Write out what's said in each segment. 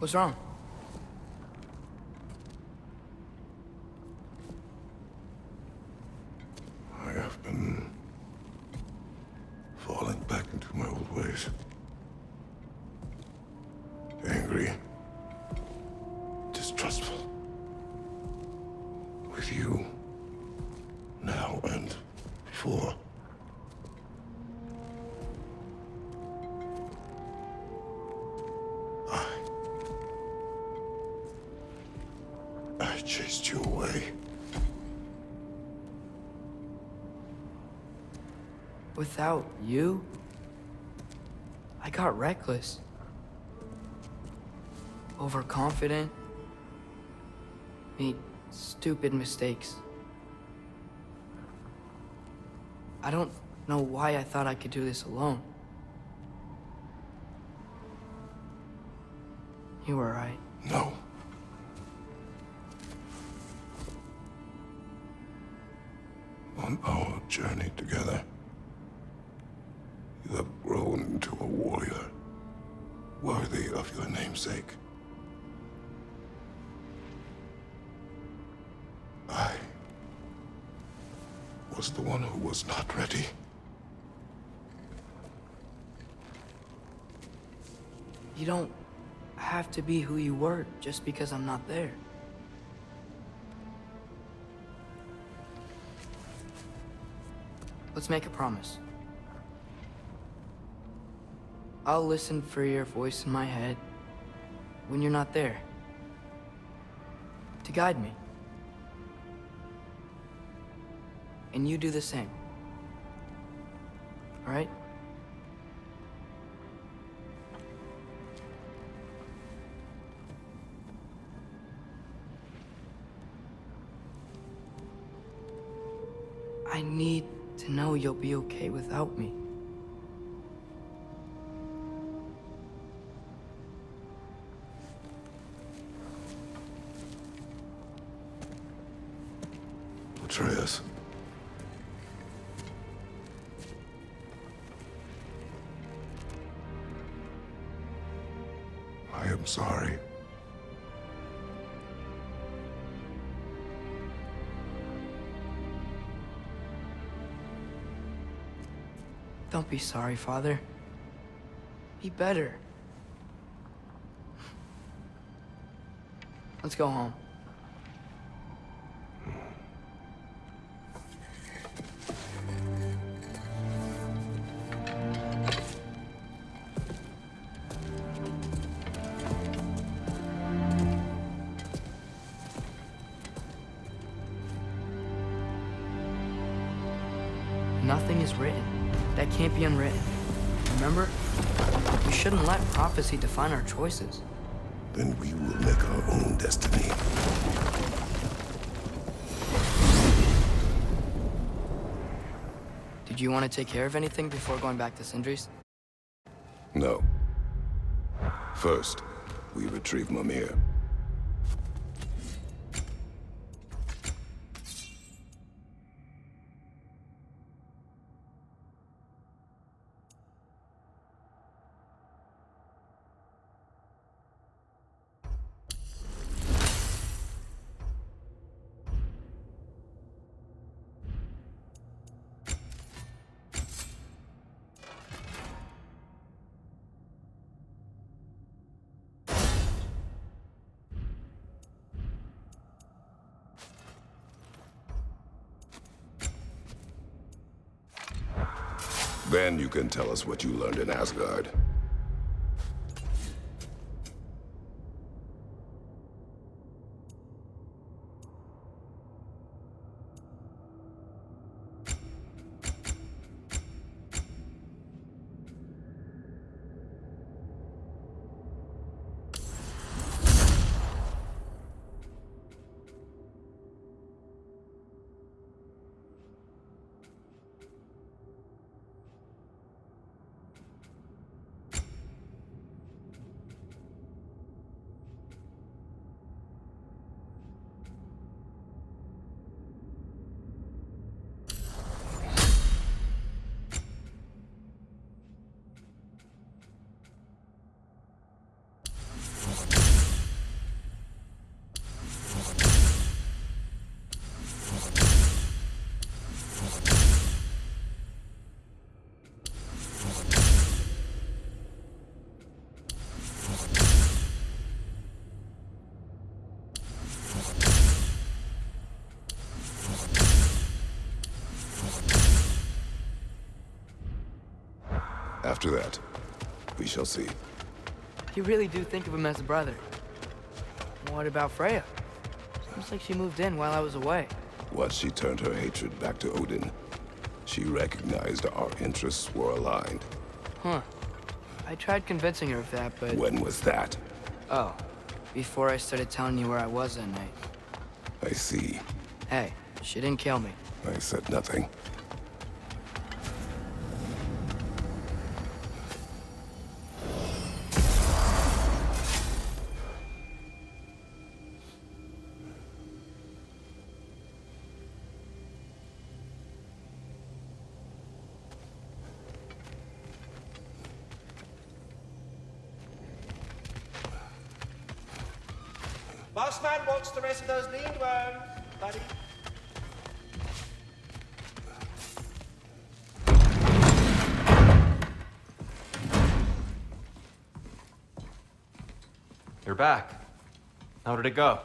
What's wrong? I have been falling back into my old ways. Angry, distrustful. With you, now and before. I chased you away. Without you, I got reckless. Overconfident. Made stupid mistakes. I don't know why I thought I could do this alone. You were right. No. On our journey together, you have grown into a warrior worthy of your namesake. I was the one who was not ready. You don't have to be who you were just because I'm not there. Let's make a promise. I'll listen for your voice in my head when you're not there, to guide me. And you do the same. All right? I need to know you'll be okay without me. Atreus. I am sorry. Don't be sorry, Father. Be better. Let's go home. Nothing is written that can't be unwritten. Remember? We shouldn't let prophecy define our choices. Then we will make our own destiny. Did you want to take care of anything before going back to Sindri's? No. First, we retrieve Mimir. Then you can tell us what you learned in Asgard. After that, we shall see. You really do think of him as a brother. What about Freya? Seems like she moved in while I was away. Once she turned her hatred back to Odin, she recognized our interests were aligned. Huh. I tried convincing her of that, but... When was that? Oh, before I started telling you where I was that night. I see. Hey, she didn't kill me. I said nothing. Bossman wants the rest of those lean worms, buddy. You're back. How did it go?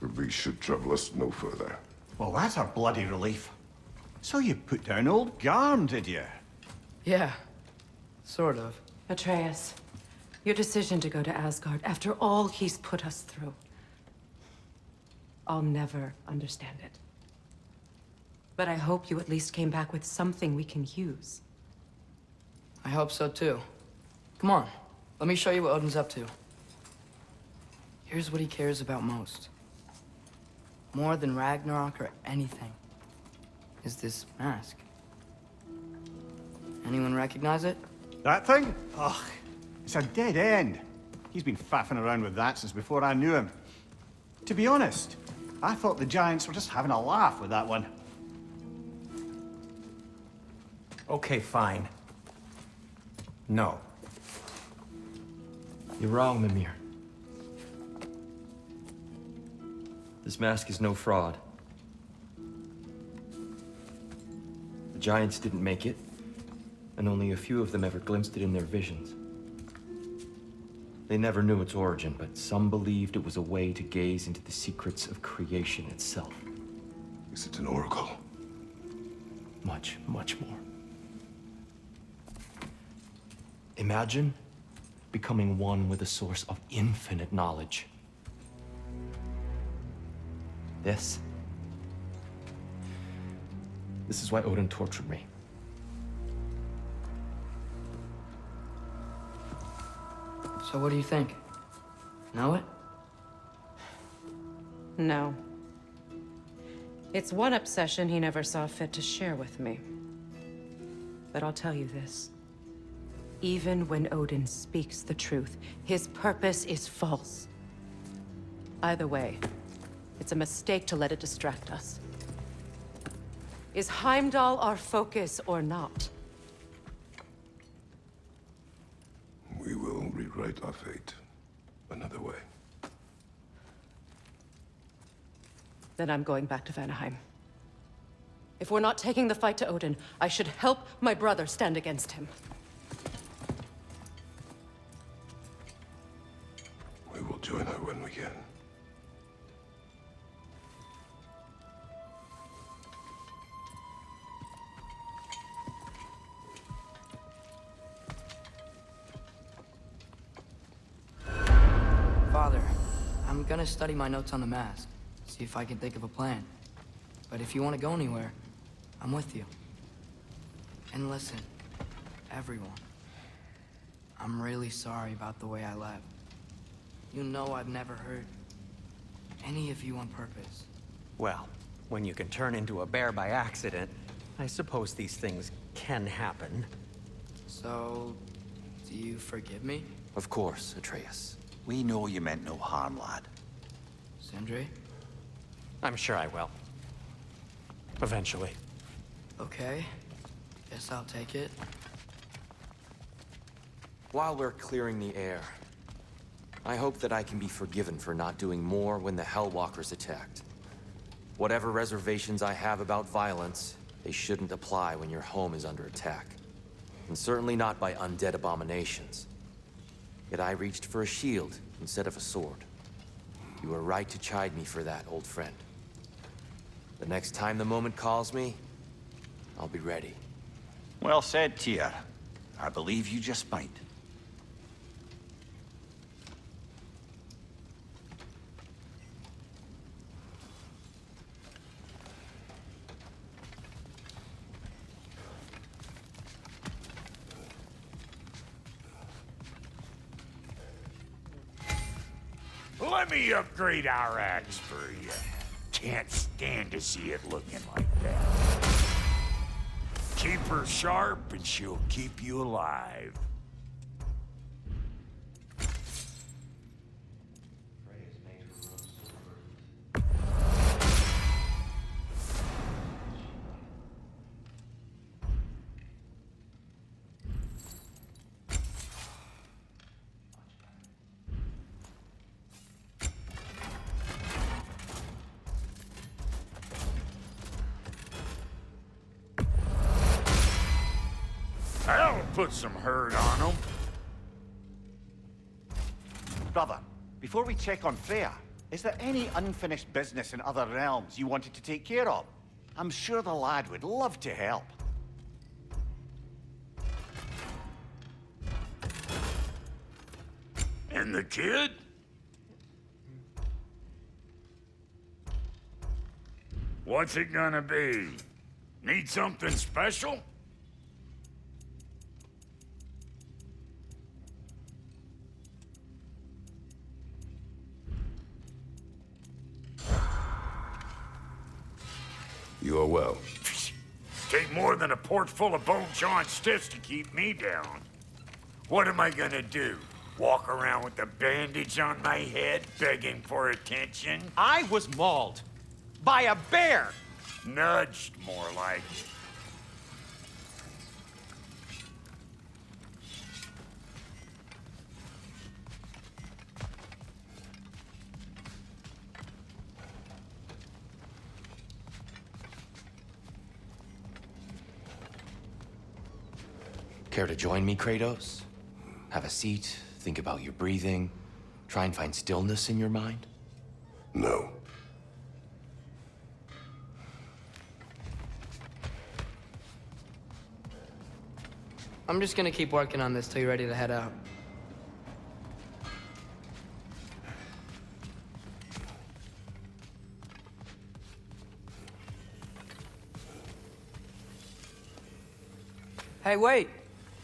The beast should trouble us no further. Well, that's a bloody relief. So you put down old Garm, did you? Yeah, sort of. Atreus, your decision to go to Asgard after all he's put us through. I'll never understand it. But I hope you at least came back with something we can use. I hope so too. Come on, let me show you what Odin's up to. Here's what he cares about most. More than Ragnarok or anything. Is this mask. Anyone recognize it? That thing? Ugh, it's a dead end. He's been faffing around with that since before I knew him. To be honest, I thought the Giants were just having a laugh with that one. Okay, fine. No. You're wrong, Mimir. This mask is no fraud. The Giants didn't make it, and only a few of them ever glimpsed it in their visions. They never knew its origin, but some believed it was a way to gaze into the secrets of creation itself. Is it an oracle? Much, much more. Imagine becoming one with a source of infinite knowledge. This is why Odin tortured me. So what do you think? Know it? No. It's one obsession he never saw fit to share with me. But I'll tell you this. Even when Odin speaks the truth, his purpose is false. Either way, it's a mistake to let it distract us. Is Heimdall our focus or not? We will rewrite our fate another way. Then I'm going back to Vanaheim. If we're not taking the fight to Odin, I should help my brother stand against him. We will join her when we can. Father, I'm gonna study my notes on the mask. See if I can think of a plan. But if you want to go anywhere, I'm with you. And listen, everyone. I'm really sorry about the way I left. You know I've never hurt any of you on purpose. Well, when you can turn into a bear by accident, I suppose these things can happen. So, do you forgive me, Of course, Atreus. We know you meant no harm, lad. Sindri? I'm sure I will. Eventually. Okay. Guess I'll take it. While we're clearing the air, I hope that I can be forgiven for not doing more when the Hellwalkers attacked. Whatever reservations I have about violence, they shouldn't apply when your home is under attack. And certainly not by undead abominations. Yet I reached for a shield instead of a sword. You were right to chide me for that, old friend. The next time the moment calls me, I'll be ready. Well said, Tyr. I believe you just might. Let me upgrade our axe for you. Can't stand to see it looking like that. Keep her sharp and she'll keep you alive. That'll put some hurt on them. Brother, before we check on Freya, is there any unfinished business in other realms you wanted to take care of? I'm sure the lad would love to help. And the kid? What's it gonna be? Need something special? You are well. Take more than a port full of bone-chawing stiffs to keep me down. What am I gonna do? Walk around with a bandage on my head, begging for attention? I was mauled by a bear! Nudged, more like. Care to join me, Kratos? Have a seat, think about your breathing, try and find stillness in your mind? No. I'm just gonna keep working on this till you're ready to head out. Hey, wait!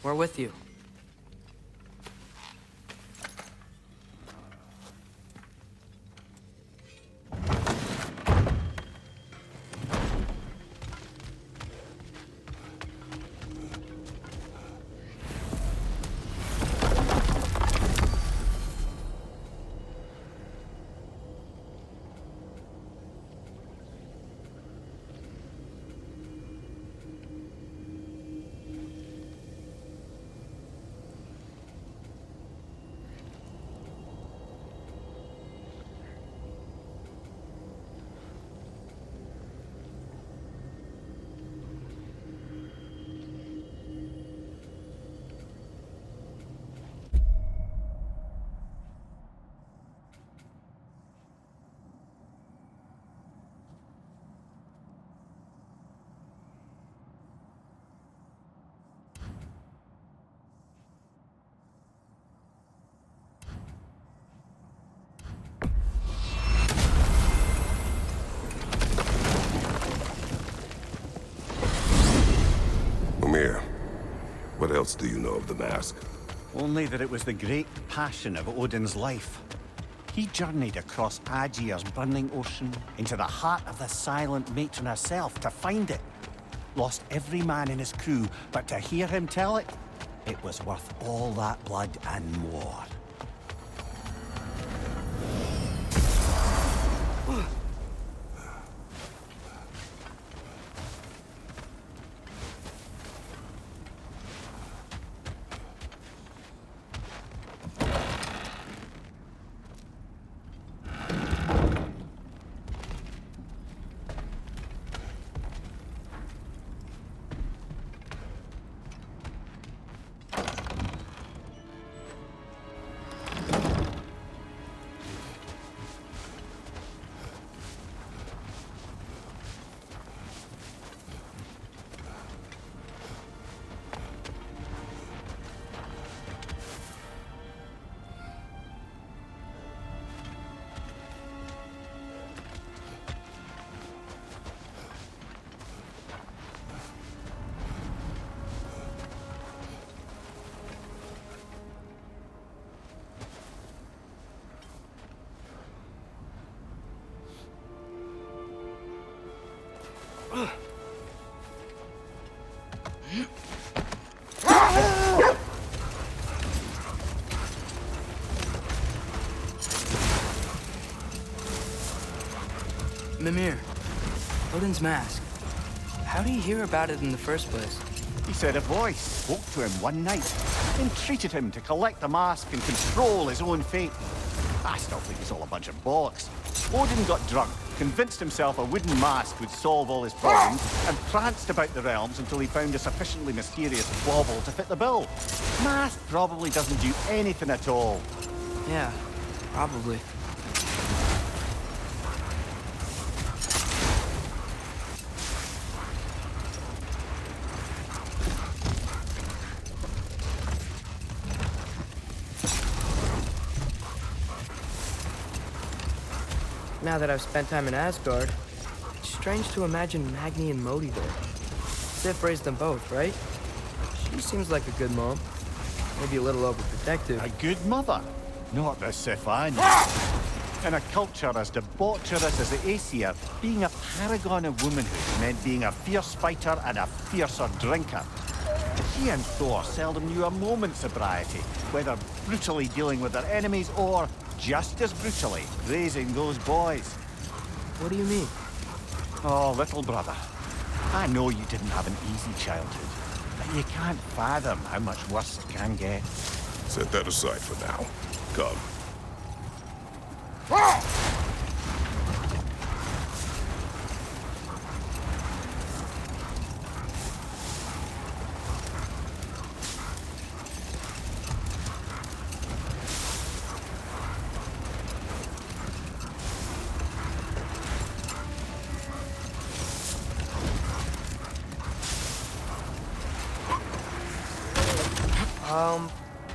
We're with you. What else do you know of the mask? Only that it was the great passion of Odin's life. He journeyed across Aegir's burning ocean into the heart of the silent matron herself to find it. Lost every man in his crew, but to hear him tell it, it was worth all that blood and more. Mimir, Odin's mask. How did he hear about it in the first place? He said a voice spoke to him one night, entreated him to collect the mask and control his own fate. I still think it's all a bunch of bollocks. Odin got drunk, convinced himself a wooden mask would solve all his problems, and pranced about the realms until he found a sufficiently mysterious bauble to fit the bill. Mask probably doesn't do anything at all. Yeah, probably. Now that I've spent time in Asgard, it's strange to imagine Magni and Modi there. Sif raised them both, right? She seems like a good mom. Maybe a little overprotective. A good mother, not the Sifan. In a culture as debaucherous as the Aesir, being a paragon of womanhood meant being a fierce fighter and a fiercer drinker. She and Thor seldom knew a moment's sobriety, whether brutally dealing with their enemies or, just as brutally, raising those boys. What do you mean? Oh, little brother. I know you didn't have an easy childhood, but you can't fathom how much worse it can get. Set that aside for now. Come.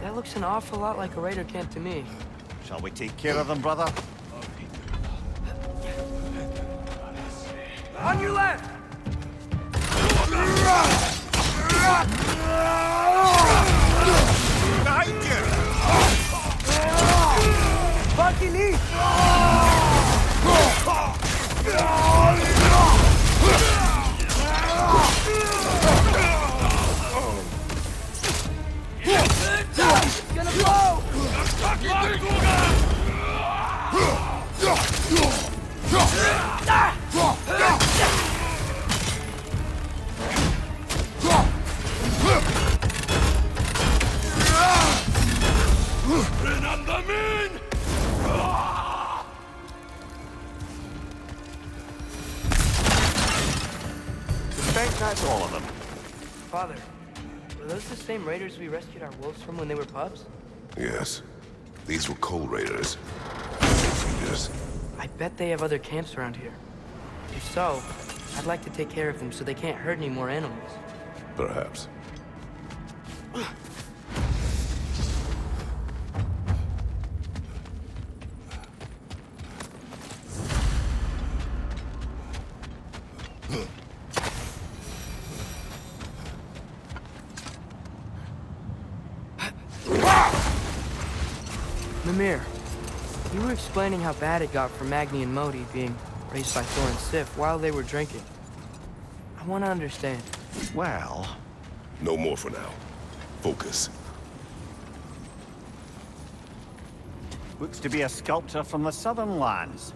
That looks an awful lot like a raider camp to me. Shall we take care of them, brother? On your left! Behind you! Bucky knee! It's gonna blow! Suspect that's all of them. Father, were those the same raiders we rescued our wolves from when they were pups? Yes. These were coal raiders. Figures. I bet they have other camps around here. If so, I'd like to take care of them so they can't hurt any more animals. Perhaps. Mimir, you were explaining how bad it got for Magni and Modi being raised by Thor and Sif while they were drinking. I want to understand. Well... No more for now. Focus. Looks to be a sculptor from the southern lands.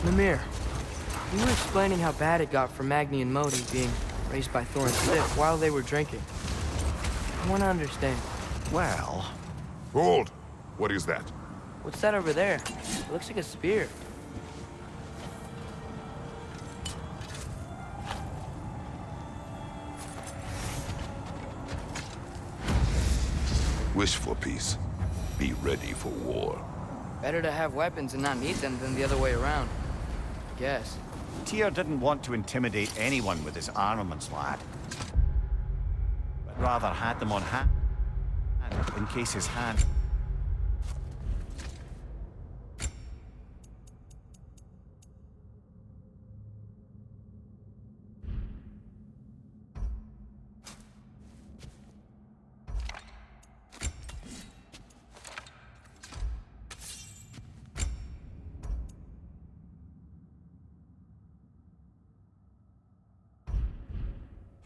Mimir, you were explaining how bad it got for Magni and Modi being raised by Thor and Sif while they were drinking. I want to understand. Well... Hold! What is that? What's that over there? It looks like a spear. Wish for peace. Be ready for war. Better to have weapons and not need them than the other way around. I guess. Tyr didn't want to intimidate anyone with his armaments, lad. But rather had them on hand in case his hand...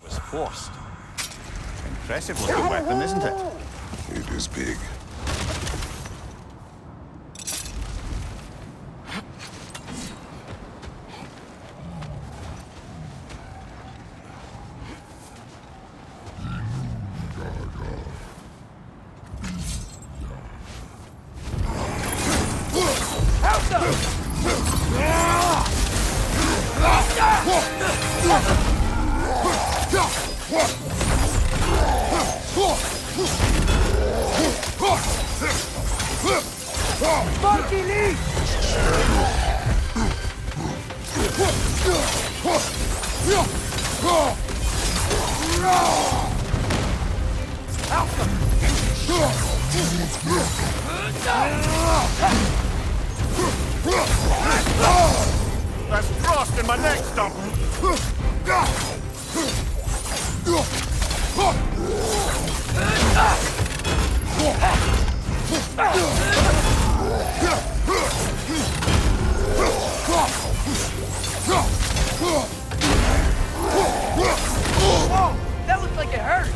was forced. Impressive looking weapon, isn't it? It is big. There's frost in my neck stump! Whoa! That looks like it hurt!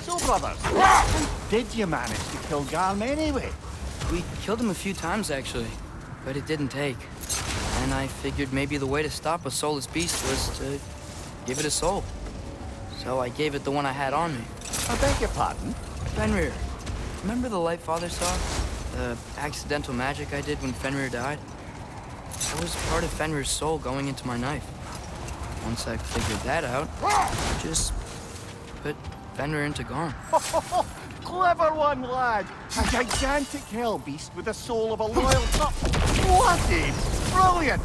So, brothers, did you manage to kill Garm anyway? We killed him a few times, actually, but it didn't take. And I figured maybe the way to stop a soulless beast was to give it a soul. So I gave it the one I had on me. I beg your pardon? Fenrir, remember the light Father saw? The accidental magic I did when Fenrir died? That was part of Fenrir's soul going into my knife. Once I figured that out, I just put Fenrir into Garm. Clever one, lad! A gigantic hell beast with the soul of a loyal pup. Bloody brilliant!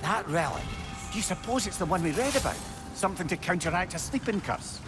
That relic, do you suppose it's the one we read about? Something to counteract a sleeping curse?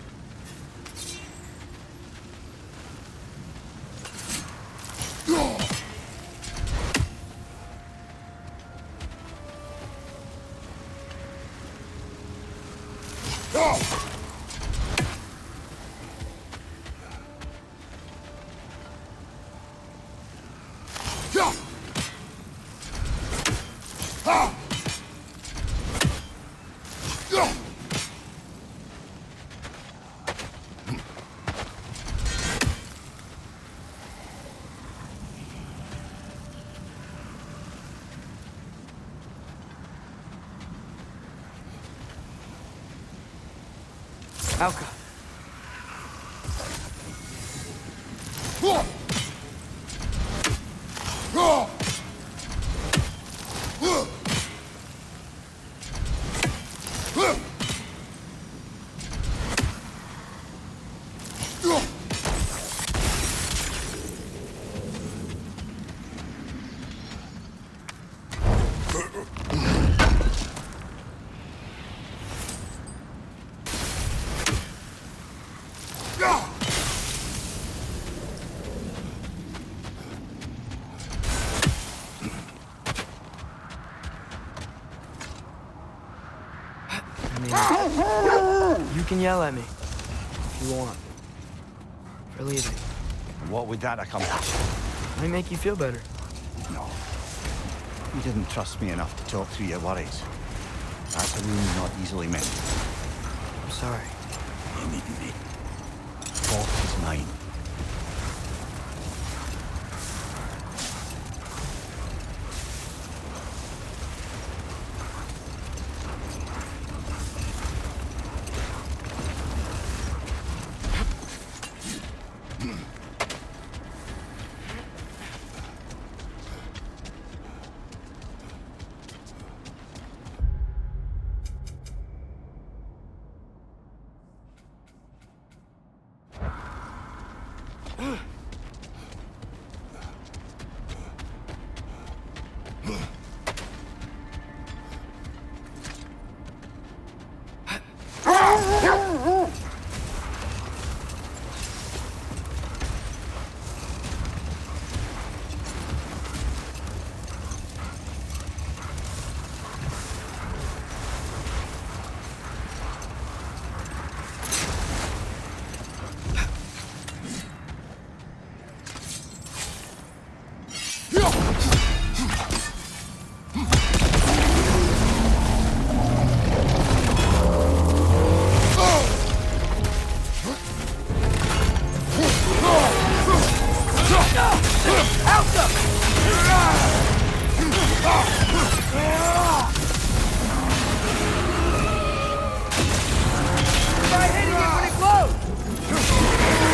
Alka. You can yell at me if you want for leaving. What would that accomplish? Might make you feel better. No. You didn't trust me enough to talk through your worries. That's a wound not easily mended. I'm sorry. You needn't be. Fault is mine.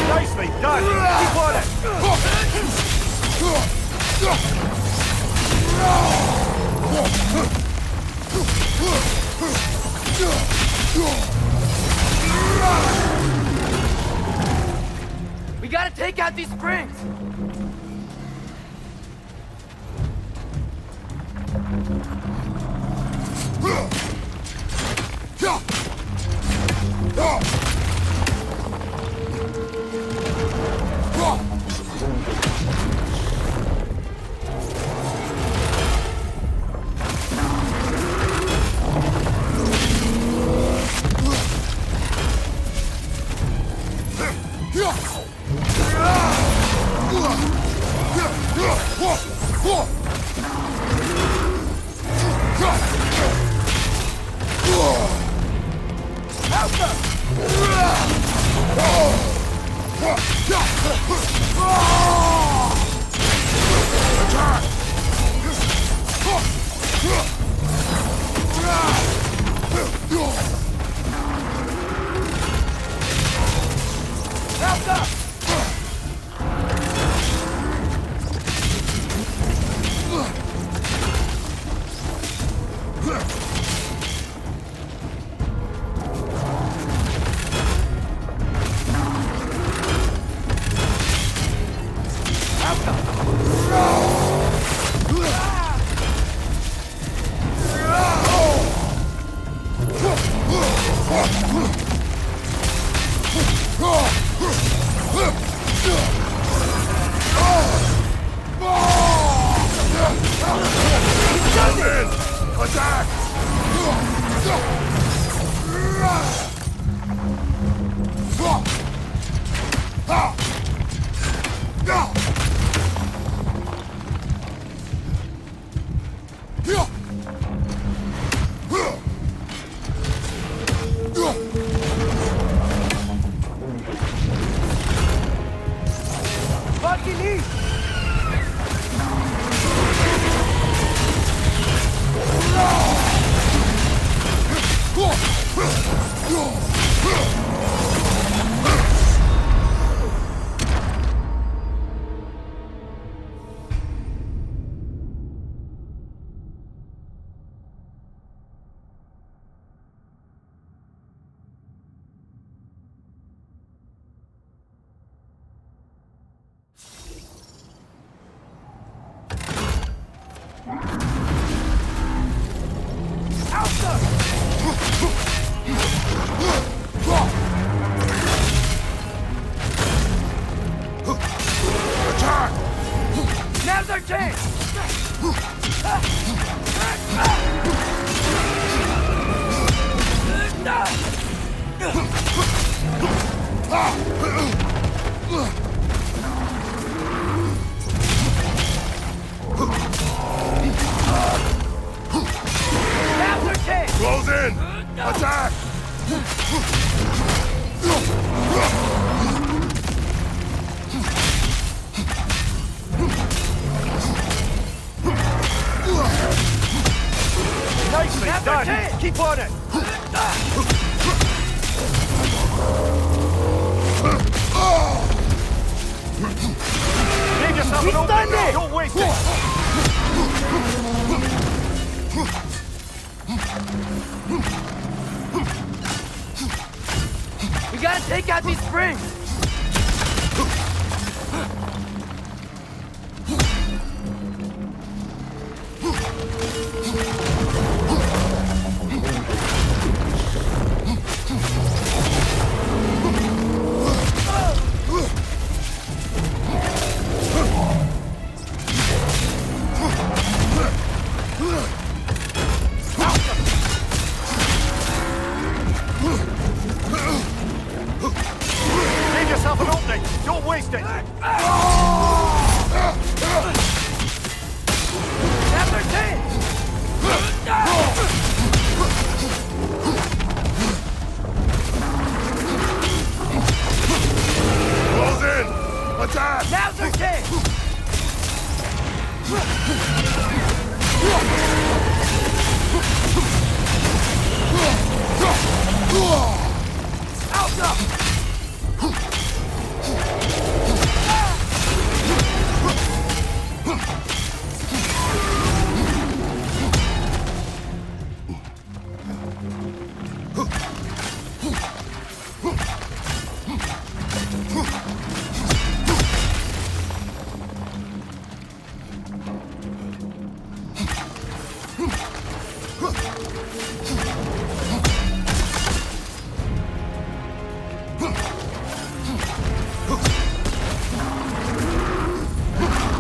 Nicely done! Keep on it! We gotta take out these springs! Close in! Attack! Nicely done! Keep on it! Save yourself an opening! Don't waste it! We gotta take out these springs! Save yourself an opening! Don't waste it! Close in! Attack! Now's our chance!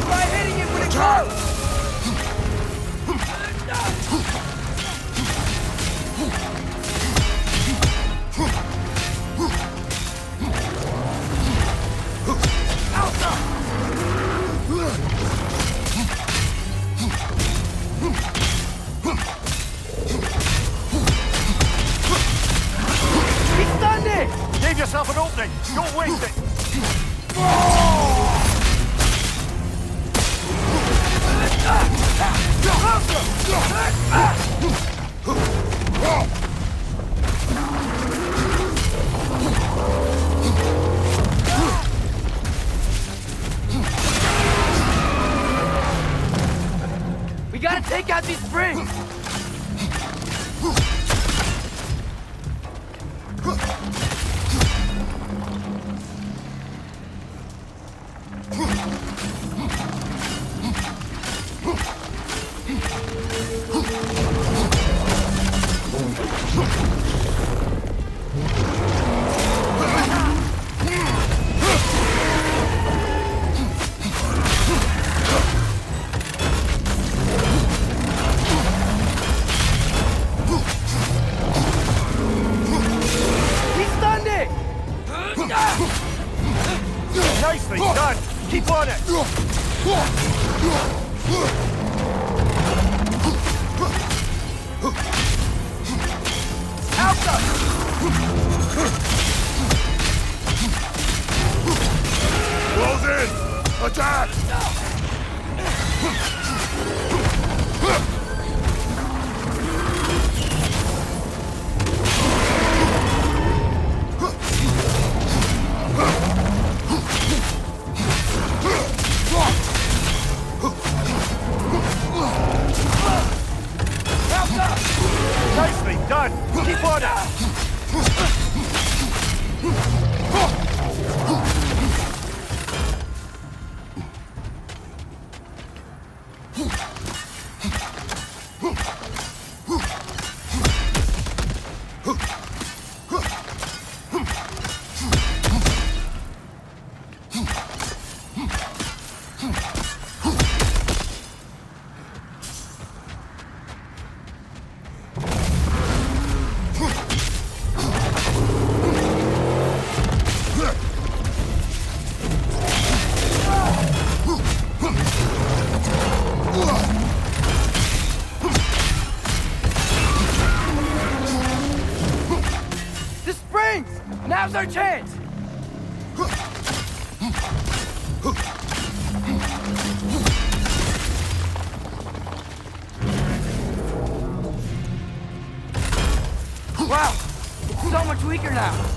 Try hitting it when it comes! He stunned it! Save yourself an opening! Don't waste it! We gotta take out these springs! He stunned it! Nicely done! Keep on it! Close in! Attack! Nicely done! Keep on it! Now's our chance! Wow! It's so much weaker now!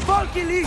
Valkyrie!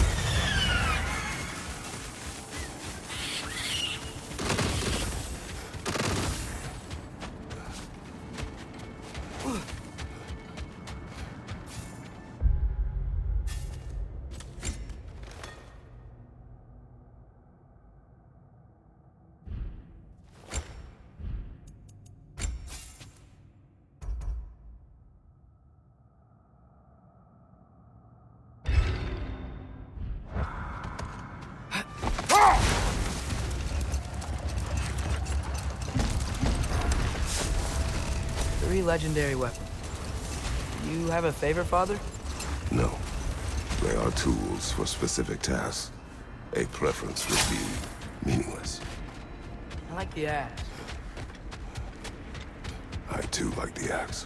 Three legendary weapons. You have a favorite, Father? No. They are tools for specific tasks. A preference would be meaningless. I like the axe. I too like the axe.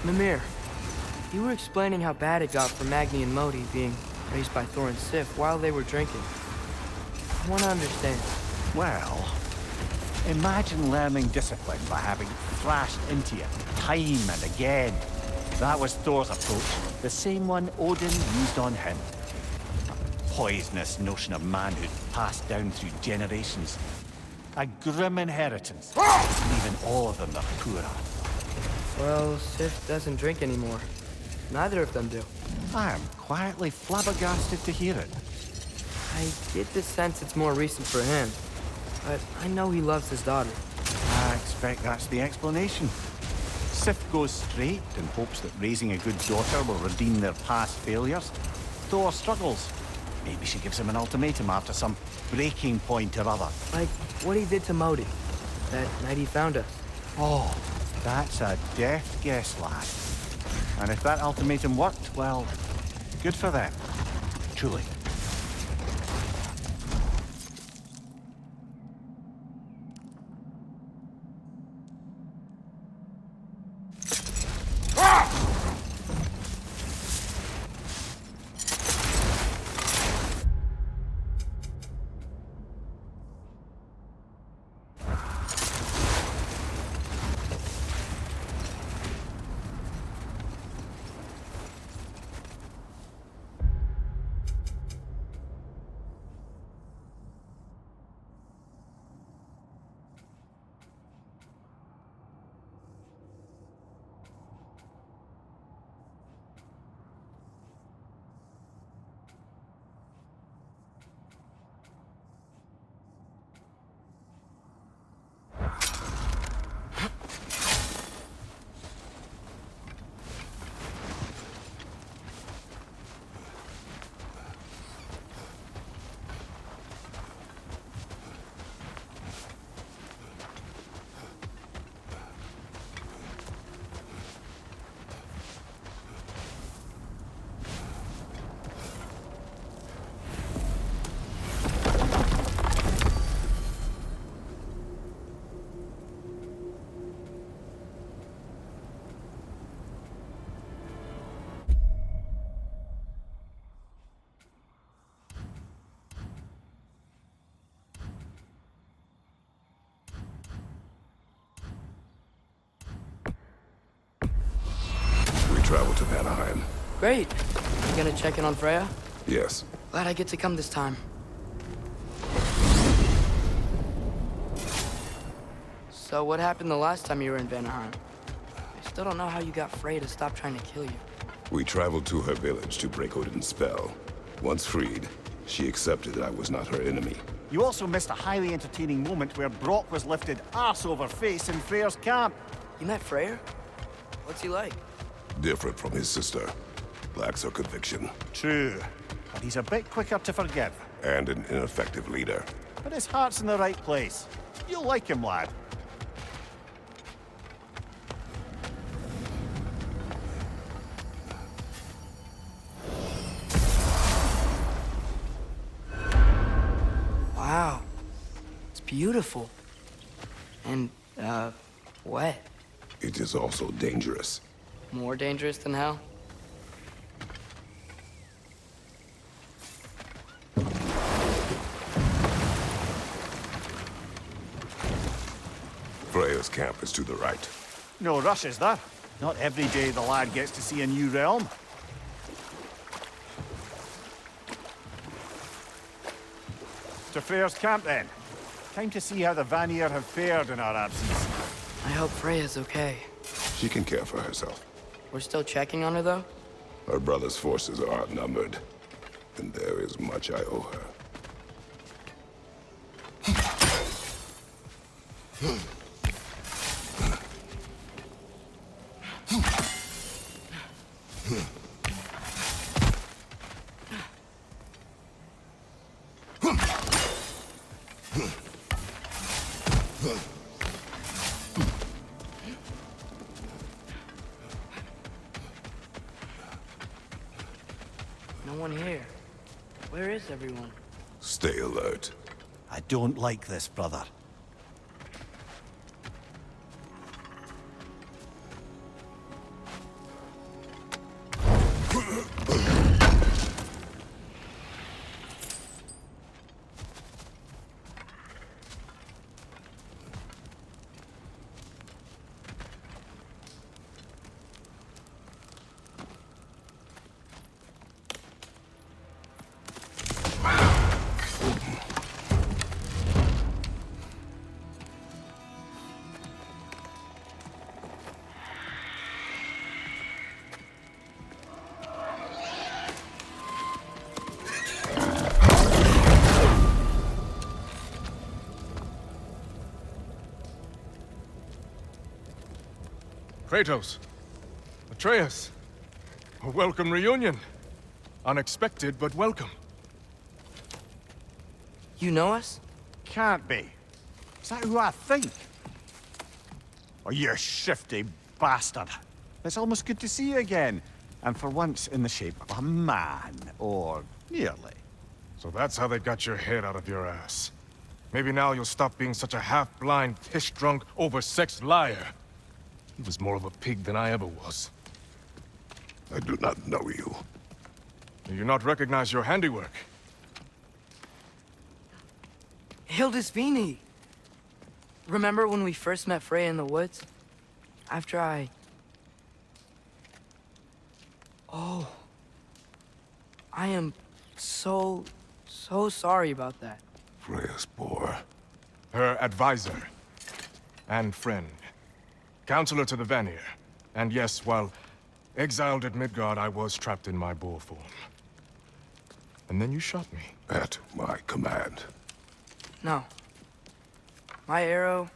Mimir, you were explaining how bad it got for Magni and Modi being raised by Thor and Sif while they were drinking. I want to understand. Well, imagine learning discipline by having thrashed into you time and again. That was Thor's approach, the same one Odin used on him. A poisonous notion of manhood passed down through generations. A grim inheritance, leaving all of them the poorer. Well, Sif doesn't drink anymore. Neither of them do. I am quietly flabbergasted to hear it. I get the sense it's more recent for him, but I know he loves his daughter. I expect that's the explanation. Sif goes straight and hopes that raising a good daughter will redeem their past failures. Thor struggles. Maybe she gives him an ultimatum after some breaking point or other. Like what he did to Modi, that night he found us. Oh, that's a deft guess, lad. And if that ultimatum worked, well, good for them. Truly. travel to Vanaheim. Great. You gonna check in on Freya? Yes. Glad I get to come this time. So what happened the last time you were in Vanaheim? I still don't know how you got Freya to stop trying to kill you. We traveled to her village to break Odin's spell. Once freed, she accepted that I was not her enemy. You also missed a highly entertaining moment where Brock was lifted arse over face in Freyr's camp. You met Freyr? What's he like? Different from his sister. Lacks her conviction. True, but he's a bit quicker to forgive. And an ineffective leader. But his heart's in the right place. You'll like him, lad. Wow. It's beautiful. And, wet. It is also dangerous. More dangerous than hell? Freya's camp is to the right. No rush, is there? Not every day the lad gets to see a new realm. To Freyr's camp, then. Time to see how the Vanir have fared in our absence. I hope Freya's okay. She can care for herself. We're still checking on her, though? Her brother's forces are outnumbered, and there is much I owe her. No one here. Where is everyone? Stay alert. I don't like this, brother. Kratos, Atreus, a welcome reunion. Unexpected, but welcome. You know us? Can't be. Is that who I think? Oh, you shifty bastard. It's almost good to see you again. And for once in the shape of a man, or nearly. So that's how they got your head out of your ass. Maybe now you'll stop being such a half-blind, piss-drunk, oversexed liar. He was more of a pig than I ever was. I do not know you. Do you not recognize your handiwork? Hildisvini! Remember when we first met Freya in the woods? After I... Oh. I am so sorry about that. Freya's poor. Her advisor. And friend. Counselor to the Vanir. And yes, while exiled at Midgard, I was trapped in my boar form. And then you shot me. At my command. No. My arrow,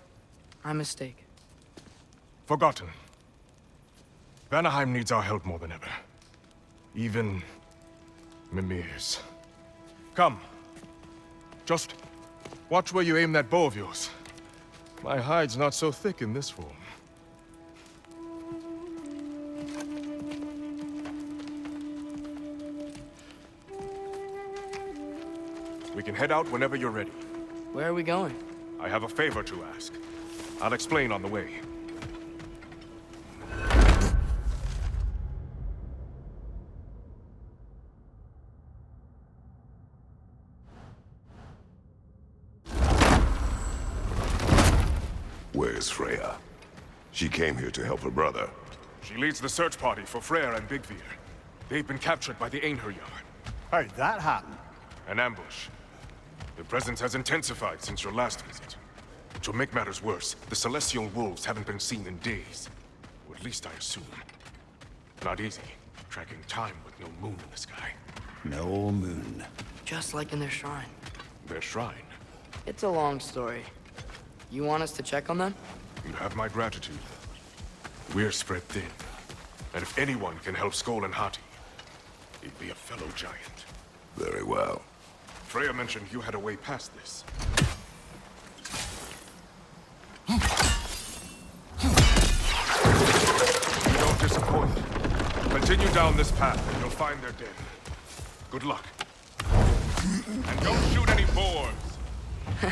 my mistake. Forgotten. Vanaheim needs our help more than ever. Even Mimir's. Come. Just watch where you aim that bow of yours. My hide's not so thick in this form. We can head out whenever you're ready. Where are we going? I have a favor to ask. I'll explain on the way. Where is Freya? She came here to help her brother. She leads the search party for Freyr and Bigvir. They've been captured by the Einherjar. How'd that happen? An ambush. The presence has intensified since your last visit. To make matters worse, the Celestial Wolves haven't been seen in days. Or at least I assume. Not easy, tracking time with no moon in the sky. No moon. Just like in their shrine. Their shrine. It's a long story. You want us to check on them? You have my gratitude. We're spread thin. And if anyone can help Skoll and Hati, it'd be a fellow giant. Very well. Freya mentioned you had a way past this. You don't disappoint. Continue down this path and you'll find their den. Good luck. And don't shoot any boars! You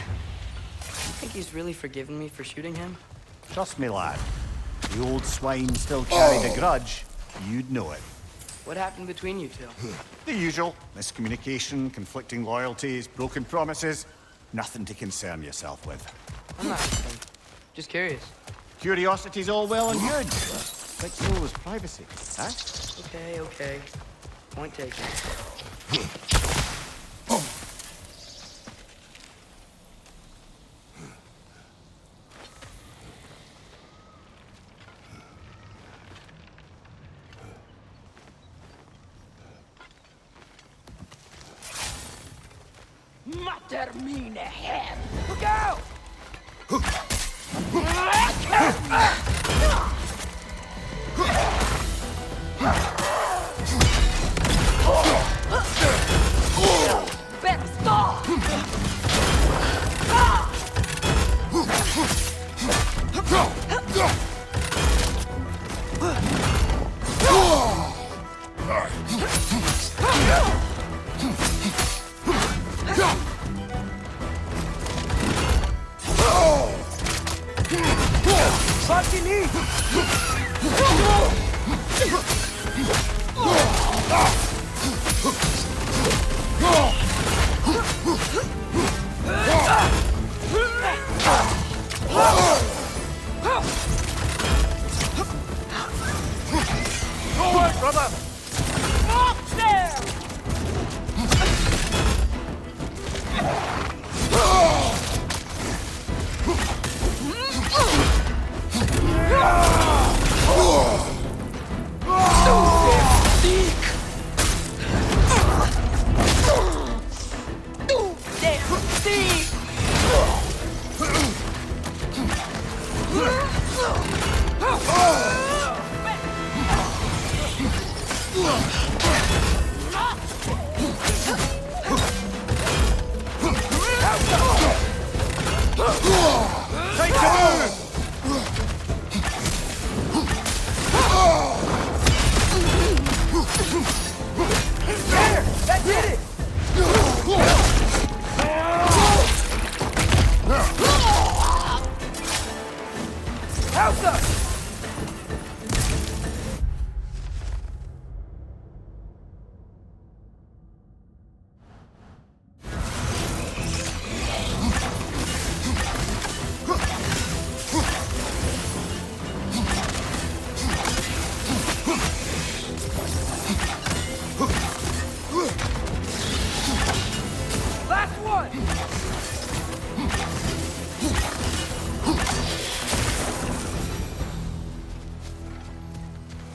think he's really forgiven me for shooting him? Trust me, lad. If the old swine still carried a grudge, you'd know it. What happened between you two? The usual. Miscommunication, conflicting loyalties, broken promises. Nothing to concern yourself with. I'm not asking. Just curious. Curiosity's all well and good. But so is privacy, huh? Okay. Point taken. Termine hem! Look out! Better stop!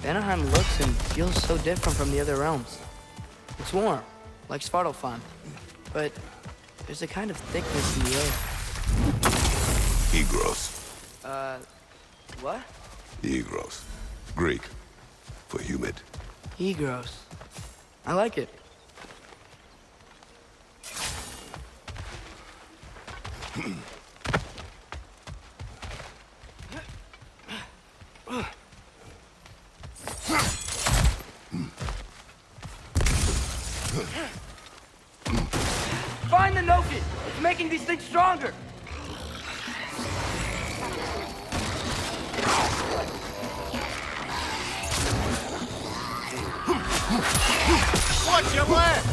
Vanaheim looks and feels so different from the other realms. It's warm, like Svartalfheim, but there's a kind of thickness in the air. Egros. What? Egros. Greek. For humid. Egros. I like it. Find the Noki! It's making these things stronger! Watch your left!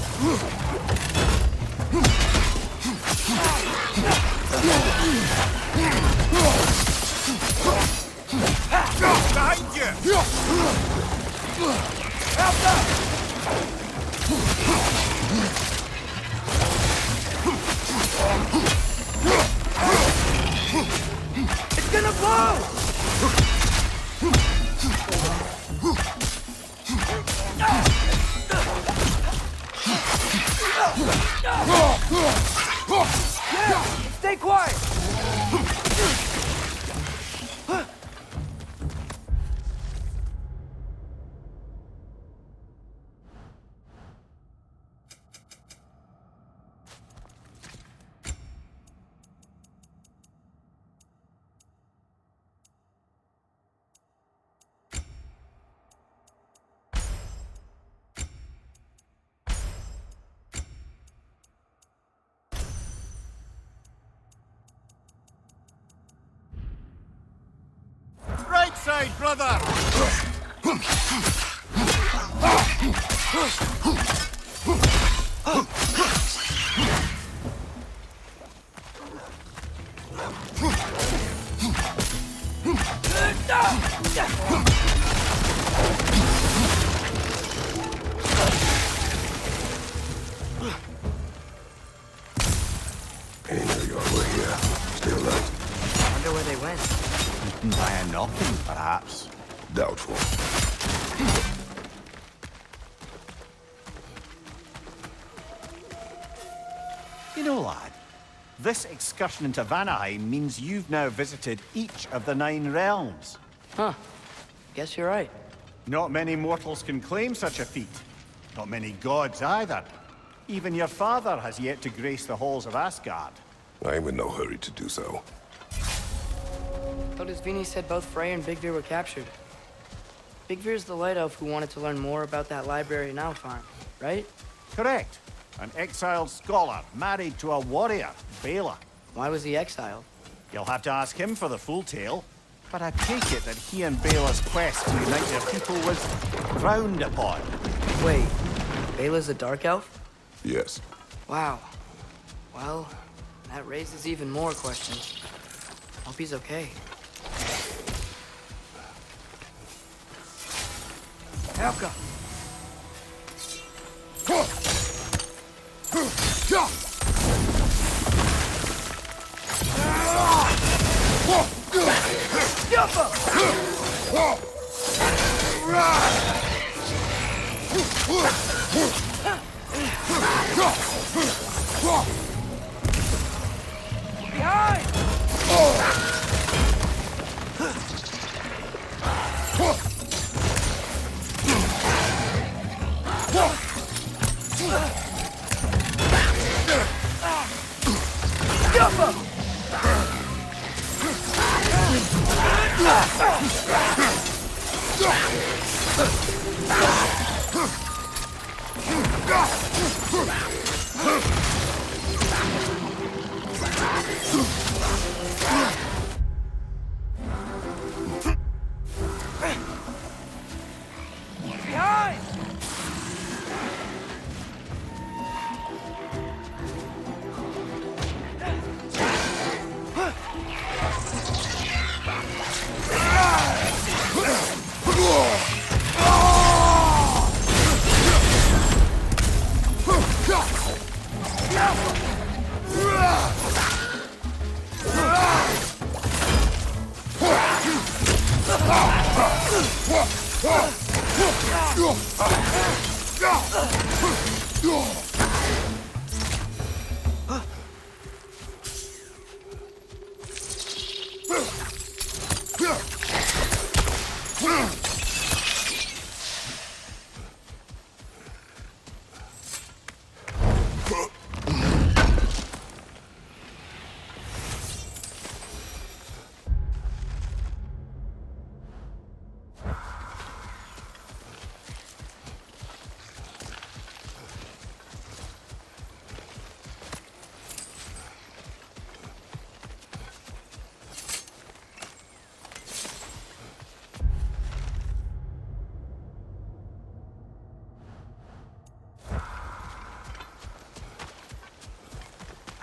Behind you! It's gonna blow! Stay quiet! Right side, brother! Hey, knew you were here. Still late. Wonder where they went. By a knocking, perhaps. Doubtful. You know, lad, this excursion into Vanaheim means you've now visited each of the 9 realms. Huh. Guess you're right. Not many mortals can claim such a feat. Not many gods either. Even your father has yet to grace the halls of Asgard. I'm in no hurry to do so. Otis Vini said both Frey and Big Veer were captured. Big Veer's the light elf who wanted to learn more about that library in Alfarm, right? Correct. An exiled scholar married to a warrior, Bela. Why was he exiled? You'll have to ask him for the full tale. But I take it that he and Bela's quest to unite their people was frowned upon. Wait, Bela's a dark elf? Yes. Wow. Well, that raises even more questions. Hope he's okay. Helka!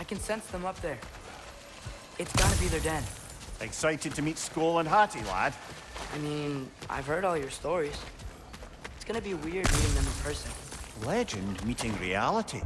I can sense them up there. It's gotta be their den. Excited to meet Skoll and Hattie, lad? I mean, I've heard all your stories. It's gonna be weird meeting them in person. Legend meeting reality.